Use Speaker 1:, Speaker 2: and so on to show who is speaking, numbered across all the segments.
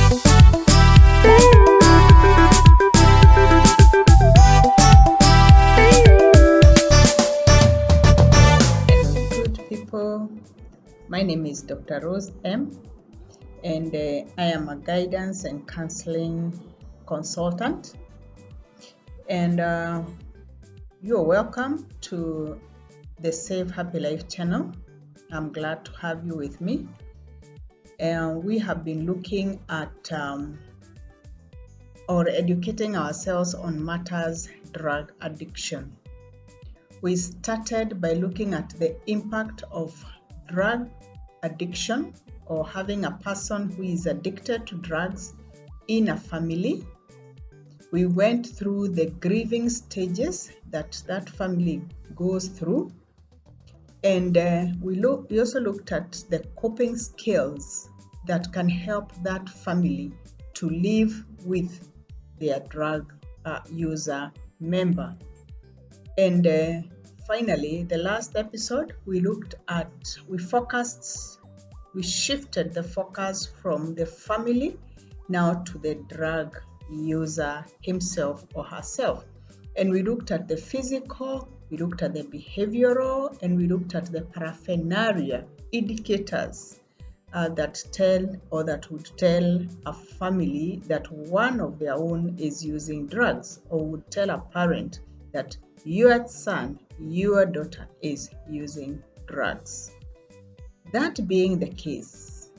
Speaker 1: Good people, my name is Dr. Rose M, and I am a guidance and counseling consultant. And you're welcome to the Save Happy Life channel. I'm glad to have you with me. And we have been looking at or educating ourselves on matters drug addiction. We started by looking at the impact of drug addiction or having a person who is addicted to drugs in a family. We went through the grieving stages that family goes through. And we also looked at the coping skills that can help that family to live with their drug user member. And finally, the last episode, we shifted the focus from the family now to the drug user himself or herself. And we looked at the physical, we looked at the behavioral, and we looked at the paraphernalia indicators that would tell a family that one of their own is using drugs, or would tell a parent that your son, your daughter is using drugs. That being the case,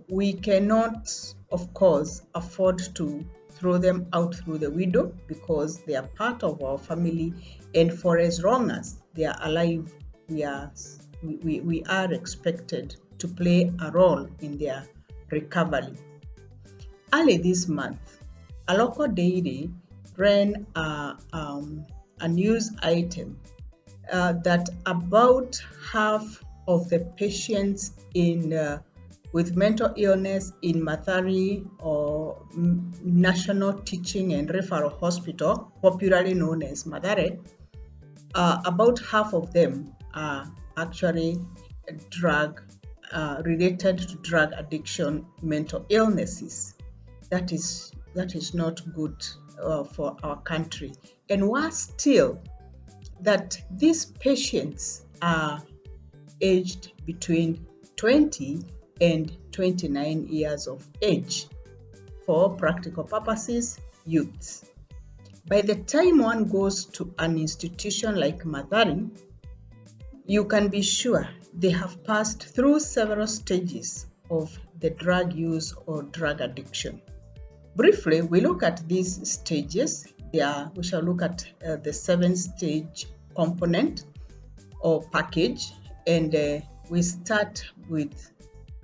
Speaker 1: we cannot, of course, afford to throw them out through the window because they are part of our family, and for as long as they are alive, we are expected to play a role in their recovery. Early this month, a local daily ran a news item that about half of the patients with mental illness in Mathari or National Teaching and Referral Hospital, popularly known as Mathare, about half of them are actually related to drug addiction, mental illnesses. That is not good for our country. And worse still, that these patients are aged between 20 and 29 years of age. For practical purposes, youths. By the time one goes to an institution like Mathari, you can be sure they have passed through several stages of the drug use or drug addiction. Briefly, we look at these stages. We shall look at the 7-stage component or package, and we start with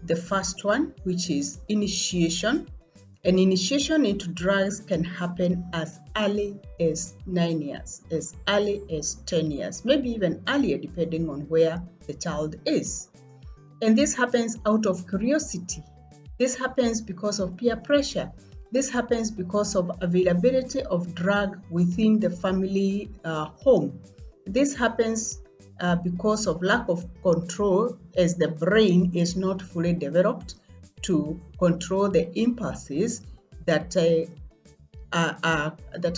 Speaker 1: the first one, which is initiation. And initiation into drugs can happen as early as 9 years, as early as 10 years, maybe even earlier, depending on where the child is. And this happens out of curiosity. This happens because of peer pressure. This happens because of availability of drug within the family home. This happens because of lack of control, as the brain is not fully developed to control the impulses that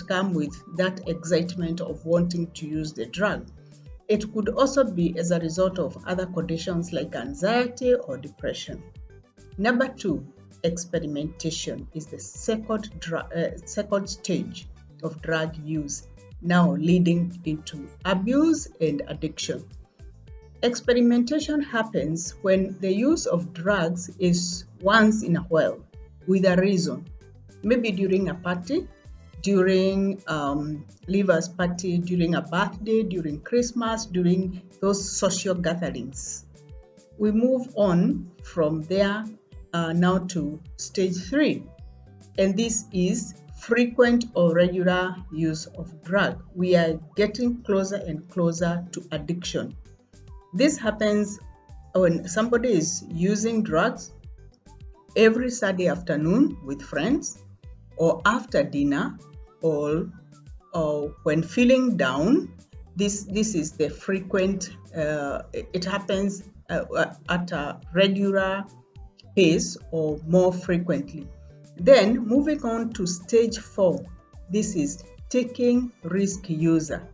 Speaker 1: come with that excitement of wanting to use the drug. It could also be as a result of other conditions like anxiety or depression. Number 2, experimentation is the second stage of drug use, now leading into abuse and addiction. Experimentation happens when the use of drugs is once in a while with a reason, maybe during a party, during leavers party, during a birthday, during Christmas, during those social gatherings. We move on from there now to stage 3, and this is frequent or regular use of drug. We are getting closer and closer to addiction. This happens when somebody is using drugs every Saturday afternoon with friends, or after dinner, or when feeling down. This is the frequent, it happens at a regular pace or more frequently. Then moving on to stage 4, this is taking risk user.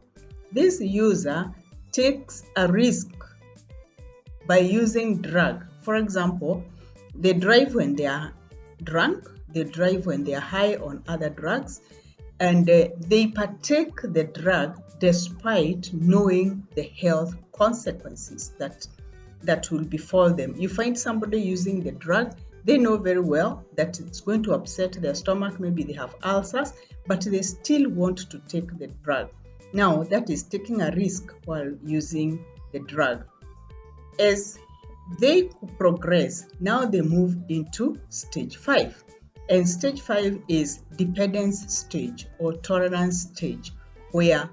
Speaker 1: This user takes a risk by using drug. For example, they drive when they are drunk, they drive when they are high on other drugs, and they partake the drug despite knowing the health consequences that will befall them. You find somebody using the drug, they know very well that it's going to upset their stomach, maybe they have ulcers, but they still want to take the drug. Now, that is taking a risk while using the drug. As they progress, now they move into stage 5. And stage 5 is dependence stage or tolerance stage, where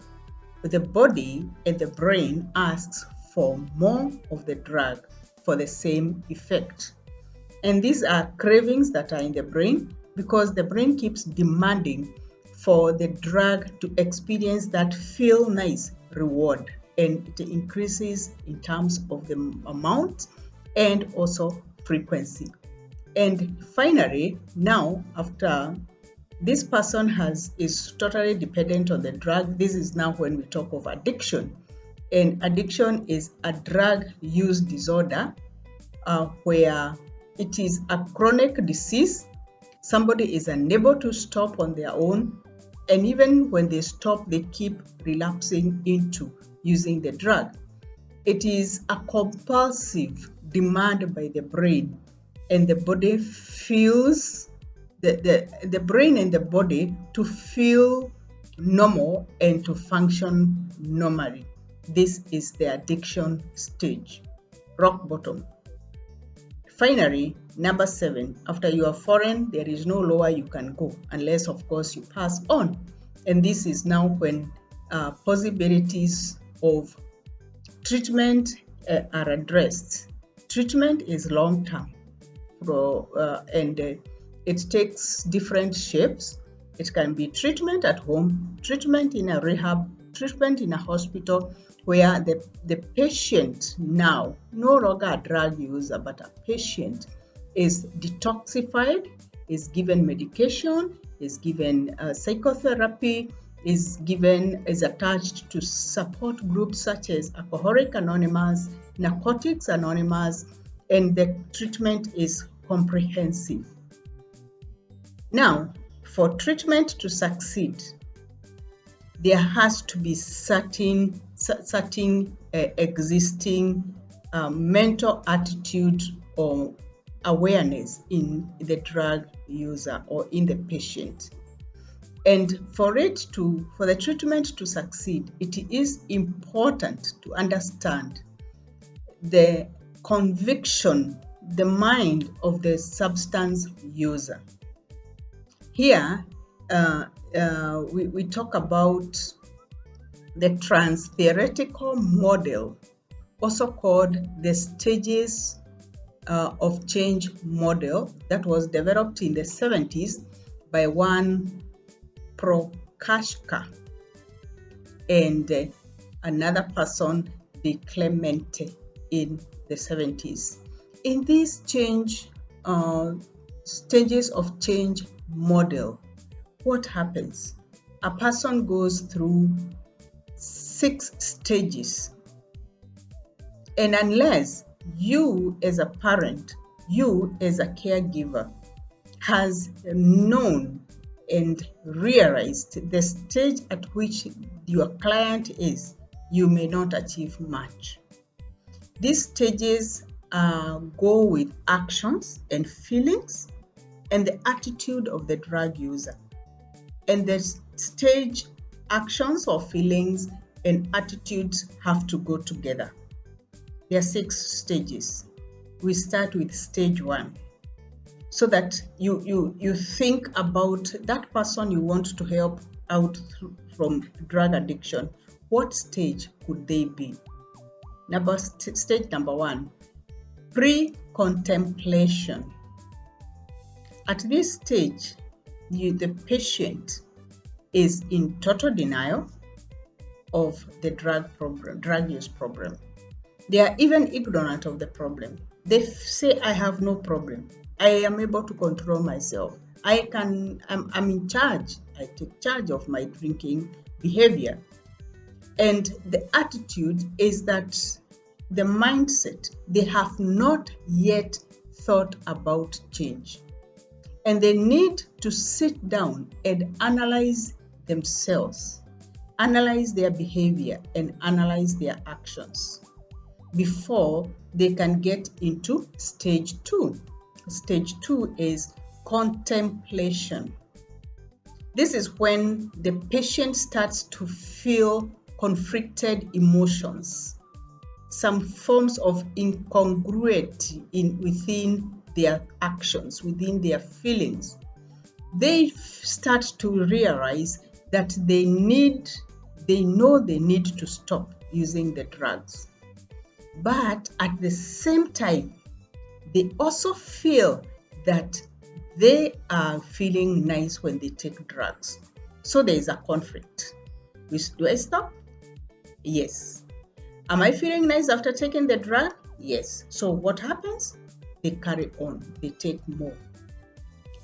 Speaker 1: the body and the brain asks for more of the drug for the same effect. And these are cravings that are in the brain because the brain keeps demanding for the drug to experience that feel nice reward, and it increases in terms of the amount and also frequency. And finally, now after this person is totally dependent on the drug, this is now when we talk of addiction. And addiction is a drug use disorder where it is a chronic disease. Somebody is unable to stop on their own, and even when they stop, they keep relapsing into using the drug. It is a compulsive demand by the brain, and the body feels the brain and the body to feel normal and to function normally. This is the addiction stage, rock bottom. Finally, number 7, after you are foreign, there is no lower you can go unless, of course, you pass on. And this is now when possibilities of treatment are addressed. Treatment is long-term, and it takes different shapes. It can be treatment at home, treatment in a rehab, treatment in a hospital, where the patient now, no longer a drug user, but a patient, is detoxified, is given medication, is given psychotherapy, is attached to support groups such as Alcoholics Anonymous, Narcotics Anonymous, and the treatment is comprehensive. Now, for treatment to succeed, there has to be certain existing mental attitude or awareness in the drug user or in the patient. And for the treatment to succeed, it is important to understand the conviction, the mind of the substance user. Here, we talk about the trans-theoretical model, also called the stages of change model, that was developed in the 70s by one Prochaska and another person, De Clemente, in the 70s. In these stages of change model, what happens? A person goes through 6 stages, and unless you as a parent, you as a caregiver has known and realized the stage at which your client is, you may not achieve much. These stages go with actions and feelings and the attitude of the drug user. And the stage actions or feelings and attitudes have to go together. There are 6 stages. We start with stage 1. So that you think about that person you want to help out from drug addiction. What stage could they be? Stage number 1, pre-contemplation. At this stage, the patient is in total denial of the drug use problem. They are even ignorant of the problem. They say, I have no problem. I am able to control myself. I'm in charge. I take charge of my drinking behavior. And the attitude is that the mindset, they have not yet thought about change. And they need to sit down and analyze themselves, analyze their behavior, and analyze their actions before they can get into stage 2. Stage 2 is contemplation. This is when the patient starts to feel conflicted emotions, some forms of incongruity within their actions, within their feelings. They start to realize that they know they need to stop using the drugs. But at the same time, they also feel that they are feeling nice when they take drugs. So there is a conflict. Do I stop? Yes. Am I feeling nice after taking the drug? Yes. So what happens? They carry on. They take more.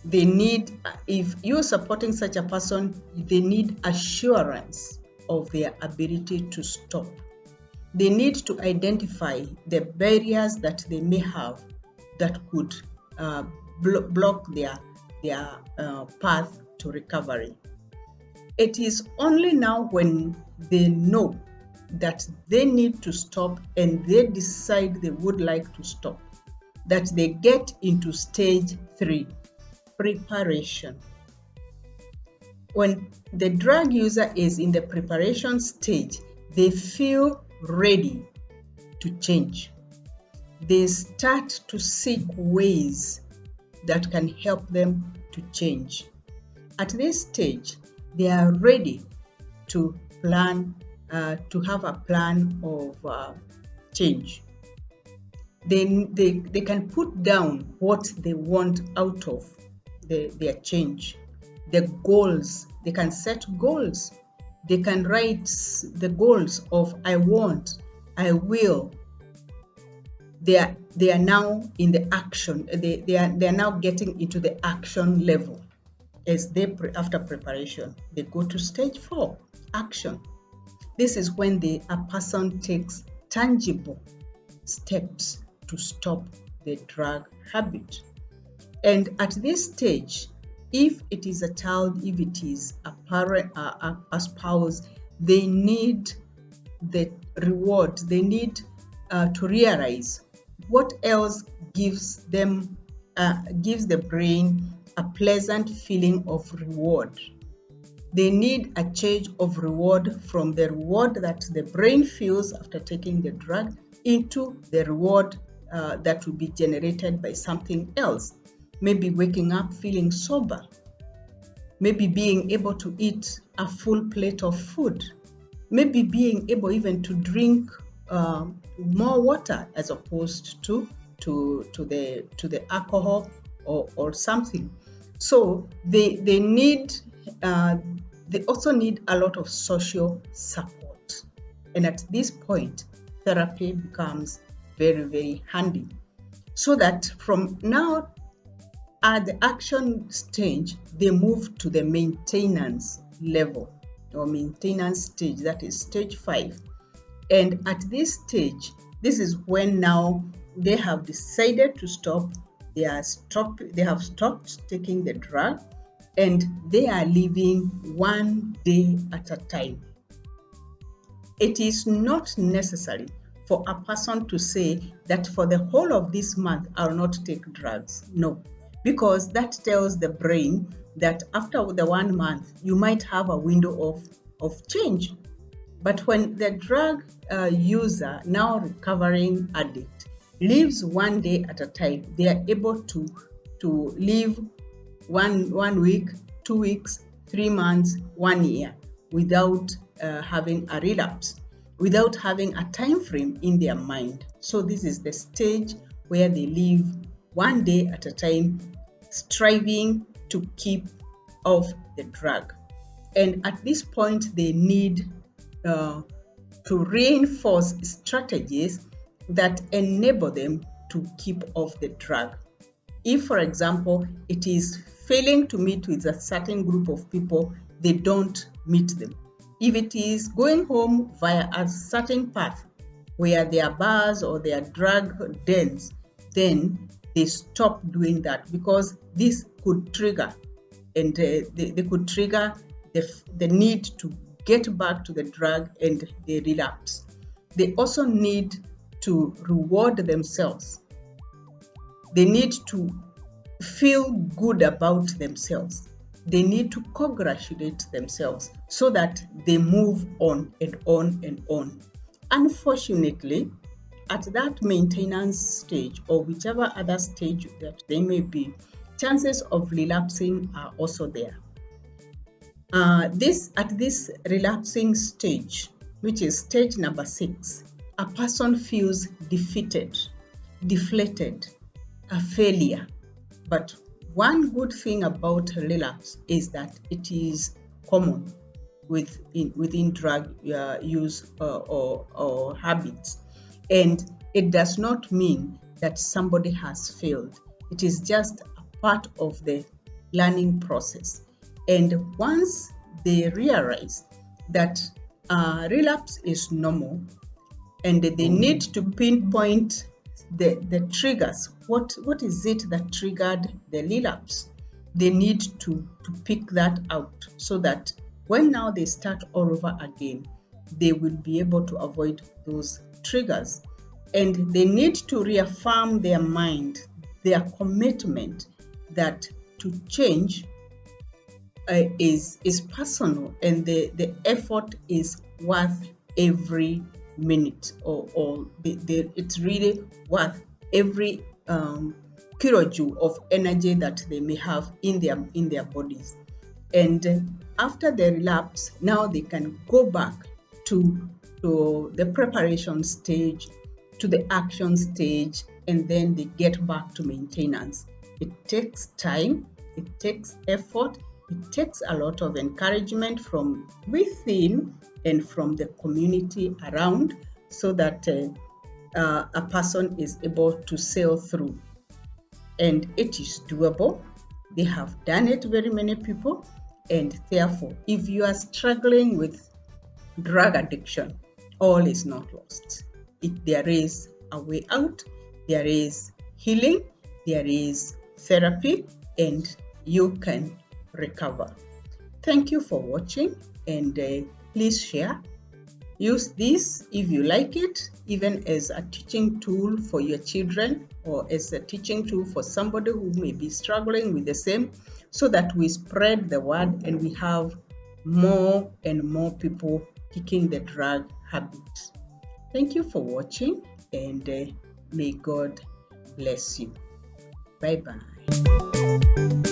Speaker 1: They need, if you're supporting such a person, they need assurance of their ability to stop. They need to identify the barriers that they may have that could block their path to recovery. It is only now when they know that they need to stop and they decide they would like to stop that they get into stage 3, preparation. When the drug user is in the preparation stage, they feel ready to change. They start to seek ways that can help them to change. At this stage, they are ready to plan, to have a plan of change. They can put down what they want out of their change, the goals. They can set goals. They can write the goals of I want, I will. They are now in the action. They are now getting into the action level. As after preparation, they go to stage 4, action. This is when a person takes tangible steps to stop the drug habit. And at this stage, if it is a child, if it is a parent, a spouse, they need the reward. They need to realize what else gives the brain a pleasant feeling of reward. They need a change of reward from the reward that the brain feels after taking the drug into the reward that will be generated by something else. Maybe waking up feeling sober. Maybe being able to eat a full plate of food. Maybe being able even to drink more water as opposed to the alcohol or something. So they also need a lot of social support. And at this point, therapy becomes very, very handy. So that from now, at the action stage, they move to the maintenance level or maintenance stage, that is stage 5. And at this stage, this is when now they have decided to stop. They have stopped taking the drug, and they are living one day at a time. It is not necessary for a person to say that for the whole of this month, I will not take drugs. No, because that tells the brain that after the 1 month, you might have a window of change. But when the drug user, now recovering addict, lives one day at a time, they are able to live one week, 2 weeks, 3 months, 1 year without having a relapse, without having a time frame in their mind. So this is the stage where they live one day at a time, striving to keep off the drug. And at this point, they need to reinforce strategies that enable them to keep off the drug. If, for example, it is failing to meet with a certain group of people, they don't meet them. If it is going home via a certain path where there are bars or there are drug dens, then they stop doing that, because this could trigger, and they could trigger the need to get back to the drug and they relapse. They also need to reward themselves. They need to feel good about themselves. They need to congratulate themselves so that they move on and on and on. Unfortunately, at that maintenance stage or whichever other stage that they may be, chances of relapsing are also there. At this relapsing stage, which is stage number 6, a person feels defeated, deflated, a failure. But one good thing about relapse is that it is common within drug use or habits, and it does not mean that somebody has failed. It is just a part of the learning process. And once they realize that relapse is normal and they need to pinpoint the triggers, what is it that triggered the relapse, they need to pick that out so that when now they start all over again, they will be able to avoid those triggers. And they need to reaffirm their mind, their commitment that to change is personal, and the effort is worth every minute, or it's really worth every kilojoule of energy that they may have in their bodies. And after the relapse, now they can go back to the preparation stage, to the action stage, and then they get back to maintenance. It takes time, it takes effort, it takes a lot of encouragement from within and from the community around, so that a person is able to sail through. And it is doable. They have done it, very many people. And therefore, if you are struggling with drug addiction, all is not lost. There is a way out, there is healing, there is therapy, and you can recover. Thank you for watching, and please share. Use this if you like it, even as a teaching tool for your children, or as a teaching tool for somebody who may be struggling with the same, so that we spread the word and we have more and more people kicking the drug habit. Thank you for watching, and may God bless you. Bye-bye.